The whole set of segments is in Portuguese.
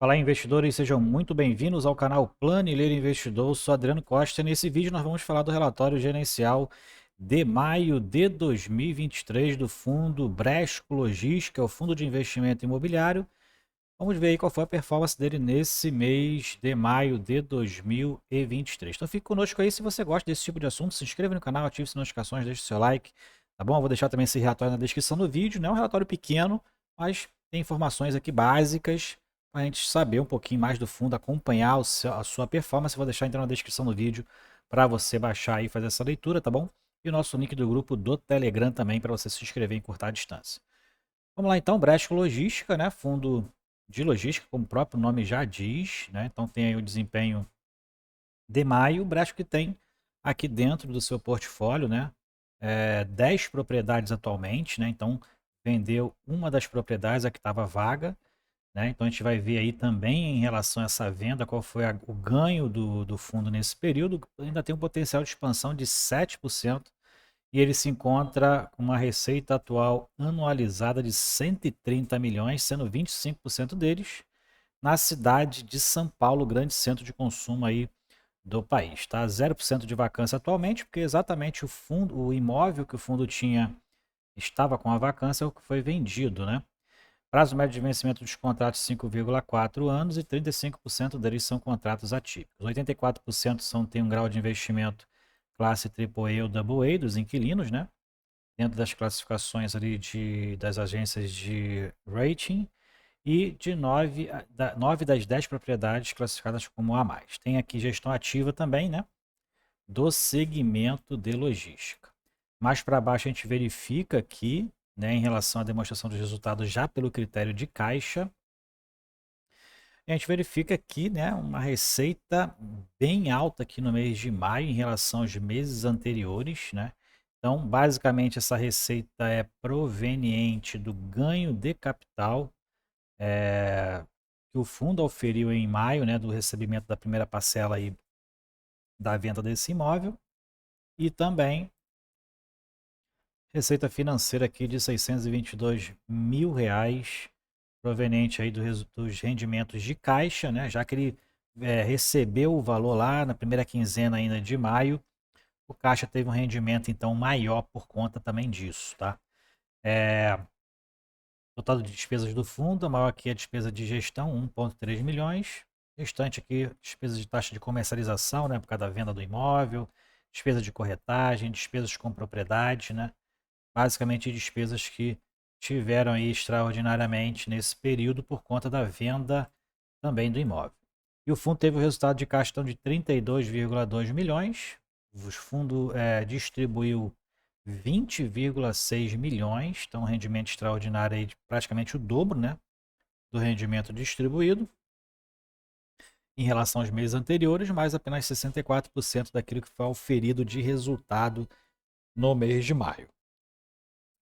Fala, investidores, sejam muito bem-vindos ao canal Planileiro Investidor. Eu sou Adriano Costa e nesse vídeo nós vamos falar do relatório gerencial de maio de 2023 do fundo Bresco Logística, o fundo de investimento imobiliário. Vamos ver aí qual foi a performance dele nesse mês de maio de 2023. Então fique conosco aí, se você gosta desse tipo de assunto, se inscreva no canal, ative as notificações, deixe seu like, tá bom? Eu vou deixar também esse relatório na descrição do vídeo, não é um relatório pequeno, mas tem informações aqui básicas para a gente saber um pouquinho mais do fundo, acompanhar a sua performance. Eu vou deixar então na descrição do vídeo para você baixar e fazer essa leitura, tá bom? E o nosso link do grupo do Telegram também para você se inscrever em curta distância. Vamos lá então, Bresco Logística, né? Fundo de logística, como o próprio nome já diz, né? Então tem aí o desempenho de maio. O Bresco que tem aqui dentro do seu portfólio, né? 10 propriedades atualmente, né? Então vendeu uma das propriedades, a que estava vaga, né? Então a gente vai ver aí também em relação a essa venda, qual foi o ganho do fundo nesse período. Ainda tem um potencial de expansão de 7%. E ele se encontra com uma receita atual anualizada de 130 milhões, sendo 25% deles na cidade de São Paulo, grande centro de consumo aí do país. Tá? 0% de vacância atualmente, porque exatamente o imóvel que o fundo tinha estava com a vacância, é o que foi vendido, né? Prazo médio de vencimento dos contratos 5,4 anos e 35% deles são contratos atípicos. 84% têm um grau de investimento classe AAA ou AA dos inquilinos, né? Dentro das classificações ali das agências de rating e de 9 das 10 propriedades classificadas como A+. Tem aqui gestão ativa também, né? Do segmento de logística. Mais para baixo a gente verifica aqui, né, em relação à demonstração dos resultados já pelo critério de caixa, a gente verifica aqui, né, uma receita bem alta aqui no mês de maio em relação aos meses anteriores, né? Então, basicamente, essa receita é proveniente do ganho de capital que o fundo oferiu em maio, né, do recebimento da primeira parcela aí da venda desse imóvel e também receita financeira aqui de 622 mil reais proveniente aí dos rendimentos de caixa, né? Já que ele recebeu o valor lá na primeira quinzena ainda de maio, o caixa teve um rendimento então maior por conta também disso, tá? Total de despesas do fundo, a maior aqui é a despesa de gestão, 1,3 milhões. Restante aqui, despesas de taxa de comercialização, né, por causa da venda do imóvel, despesa de corretagem, despesas com propriedade, né? Basicamente despesas que tiveram aí extraordinariamente nesse período por conta da venda também do imóvel. E o fundo teve o resultado de caixa então, de 32,2 milhões. O fundo distribuiu 20,6 milhões, então um rendimento extraordinário aí de praticamente o dobro, né, do rendimento distribuído em relação aos meses anteriores, mas apenas 64% daquilo que foi auferido de resultado no mês de maio.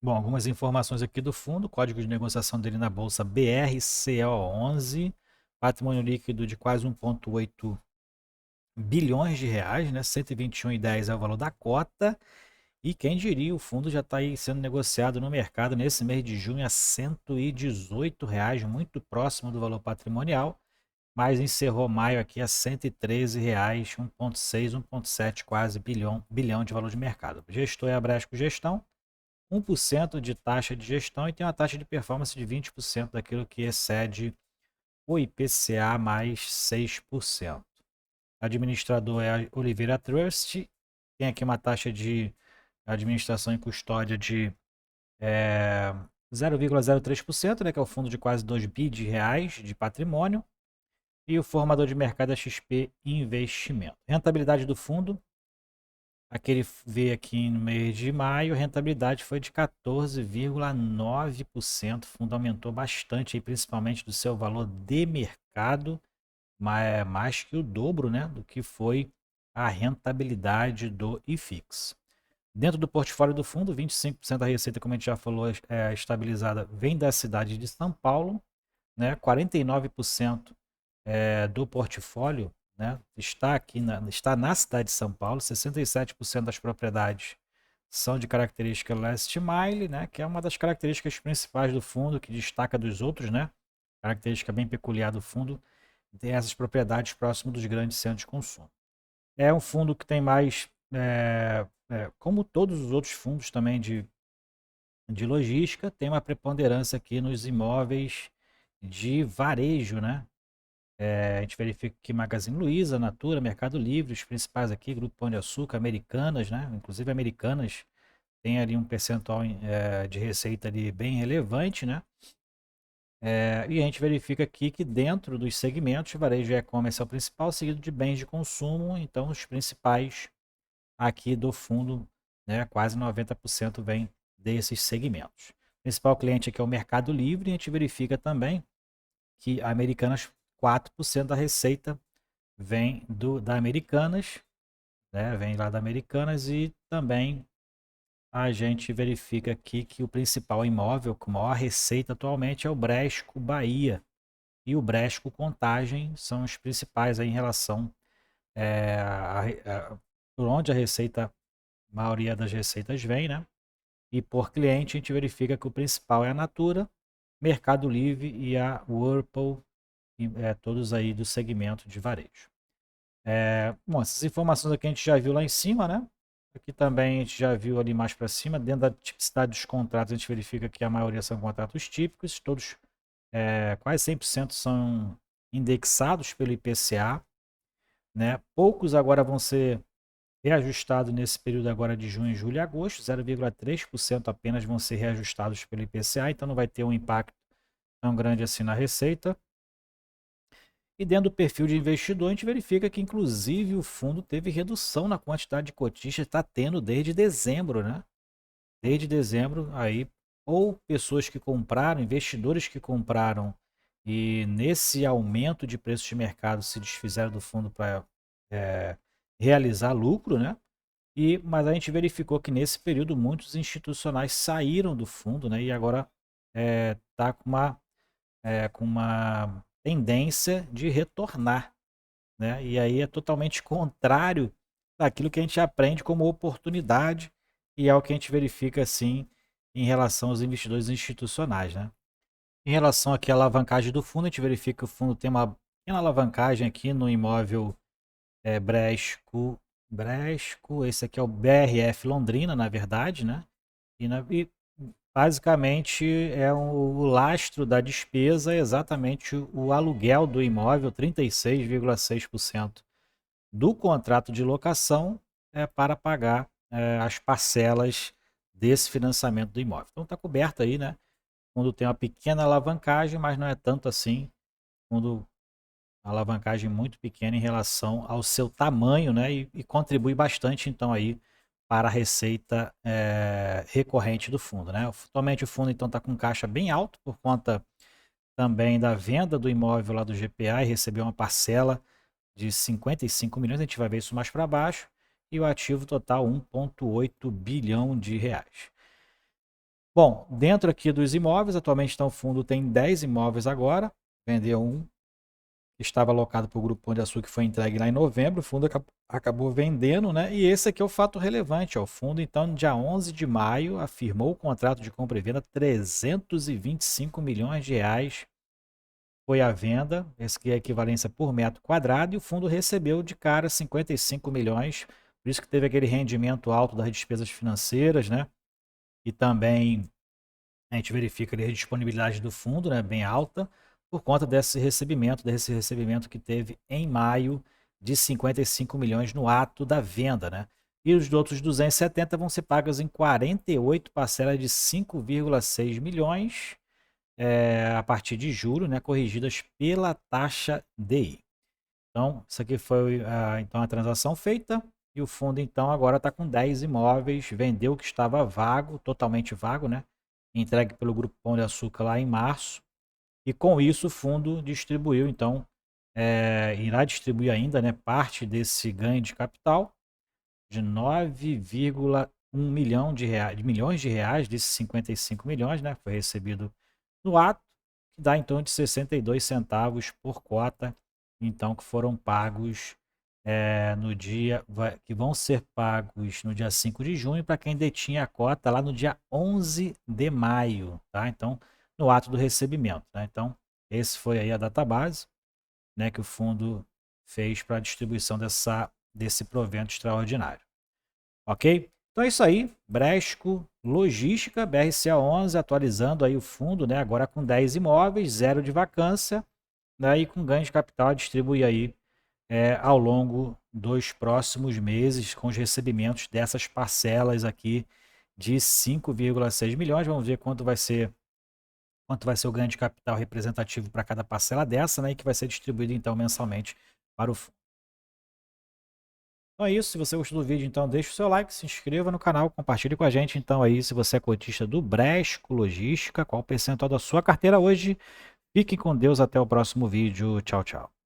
Bom, algumas informações aqui do fundo, código de negociação dele na bolsa BRCO11, patrimônio líquido de quase 1,8 bilhões de reais, né? 121,10 é o valor da cota. E quem diria, o fundo já está aí sendo negociado no mercado nesse mês de junho a R$ 118, muito próximo do valor patrimonial, mas encerrou maio aqui a R$ 113, 1,6, 1,7 quase bilhão de valor de mercado. O gestor é a Bresco Gestão, 1% de taxa de gestão e tem uma taxa de performance de 20% daquilo que excede o IPCA mais 6%. Administrador é a Oliveira Trust, tem aqui uma taxa de administração e custódia de 0,03%, né, que é o fundo de quase 2 bi de reais de patrimônio, e o formador de mercado é XP Investimento. Rentabilidade do fundo, aquele veio aqui no mês de maio, a rentabilidade foi de 14,9%, o fundo aumentou bastante, aí, principalmente do seu valor de mercado, mais que o dobro, né, do que foi a rentabilidade do IFIX. Dentro do portfólio do fundo, 25% da receita, como a gente já falou, estabilizada, vem da cidade de São Paulo, né? 49% do portfólio, né, está na cidade de São Paulo, 67% das propriedades são de característica last mile, né, que é uma das características principais do fundo, que destaca dos outros, né? característica bem peculiar do fundo, tem essas propriedades próximo dos grandes centros de consumo. É um fundo que tem mais, como todos os outros fundos também de logística, tem uma preponderância aqui nos imóveis de varejo, né? A gente verifica que Magazine Luiza, Natura, Mercado Livre, os principais aqui, Grupo Pão de Açúcar, Americanas, né? Inclusive Americanas tem ali um percentual de receita ali bem relevante, né? E a gente verifica aqui que dentro dos segmentos, varejo e e-commerce é o principal, seguido de bens de consumo, então os principais aqui do fundo, né, quase 90% vem desses segmentos. O principal cliente aqui é o Mercado Livre, e a gente verifica também que a Americanas, 4% da receita vem da Americanas, né, vem lá da Americanas, e também a gente verifica aqui que o principal imóvel com maior receita atualmente é o Bresco Bahia e o Bresco Contagem, são os principais aí em relação por onde a maioria das receitas vem, né? E por cliente a gente verifica que o principal é a Natura, Mercado Livre e a Whirlpool, todos aí do segmento de varejo. Bom, essas informações aqui a gente já viu lá em cima, né? Aqui também a gente já viu ali mais para cima. Dentro da tipicidade dos contratos, a gente verifica que a maioria são contratos típicos, todos, quase 100% são indexados pelo IPCA, né? Poucos agora vão ser reajustados nesse período agora de junho, julho e agosto, 0,3% apenas vão ser reajustados pelo IPCA, então não vai ter um impacto tão grande assim na receita. E dentro do perfil de investidor, a gente verifica que, inclusive, o fundo teve redução na quantidade de cotistas, está tendo desde dezembro, né? Desde dezembro, aí, ou pessoas que compraram, investidores que compraram, e nesse aumento de preços de mercado se desfizeram do fundo para realizar lucro, né? Mas a gente verificou que nesse período muitos institucionais saíram do fundo, né? E agora está com uma tendência de retornar, né? E aí é totalmente contrário daquilo que a gente aprende como oportunidade e é o que a gente verifica assim em relação aos investidores institucionais, né? Em relação aqui à alavancagem do fundo, a gente verifica que o fundo tem uma pequena alavancagem aqui no imóvel Bresco, esse aqui é o BRF Londrina, na verdade, né? E basicamente o lastro da despesa é exatamente o aluguel do imóvel, 36,6% do contrato de locação para pagar as parcelas desse financiamento do imóvel. Então está coberto aí, né? Quando tem uma pequena alavancagem, mas não é tanto assim, quando a alavancagem muito pequena em relação ao seu tamanho, né? E contribui bastante então aí para a receita recorrente do fundo, né? Atualmente o fundo então está com caixa bem alto por conta também da venda do imóvel lá do GPA e recebeu uma parcela de 55 milhões, a gente vai ver isso mais para baixo, e o ativo total 1,8 bilhão de reais. Bom, dentro aqui dos imóveis, atualmente então o fundo tem 10 imóveis agora, vendeu um que estava alocado para o Grupo Pão de Açúcar, que foi entregue lá em novembro, o fundo acabou vendendo, né? E esse aqui é o fato relevante, ó. O fundo então no dia 11 de maio afirmou o contrato de compra e venda, 325 milhões de reais foi a venda, esse que é a equivalência por metro quadrado, e o fundo recebeu de cara 55 milhões, por isso que teve aquele rendimento alto das despesas financeiras, né? E também a gente verifica ali a disponibilidade do fundo, né, bem alta, por conta desse recebimento que teve em maio de 55 milhões no ato da venda, né? E os outros 270 vão ser pagos em 48 parcelas de 5,6 milhões a partir de julho, né, corrigidas pela taxa DI. Então, isso aqui foi então a transação feita e o fundo então agora está com 10 imóveis, vendeu o que estava vago, totalmente vago, né? Entregue pelo Grupo Pão de Açúcar lá em março. E com isso o fundo distribuiu, então, irá distribuir ainda, né, parte desse ganho de capital de 9,1 milhões de reais, desses 55 milhões, né? Foi recebido no ato, que dá então de 62 centavos por cota, então que foram pagos no dia, que vão ser pagos no dia 5 de junho para quem detinha a cota lá no dia 11 de maio, tá? Então, no ato do recebimento, tá? Então, Esse foi aí a database, né, que o fundo fez para a distribuição desse provento extraordinário. Ok? Então é isso aí, Bresco Logística, BRCA11, atualizando aí o fundo, né, agora com 10 imóveis, 0 de vacância, né, e com ganho de capital, distribui aí ao longo dos próximos meses, com os recebimentos dessas parcelas aqui de 5,6 milhões. Vamos ver quanto vai ser o ganho de capital representativo para cada parcela dessa, né, e que vai ser distribuído então mensalmente para o fundo. Então é isso, se você gostou do vídeo, então deixa o seu like, se inscreva no canal, compartilhe com a gente então aí se você é cotista do Bresco Logística, qual o percentual da sua carteira hoje. Fiquem com Deus, até o próximo vídeo, tchau, tchau.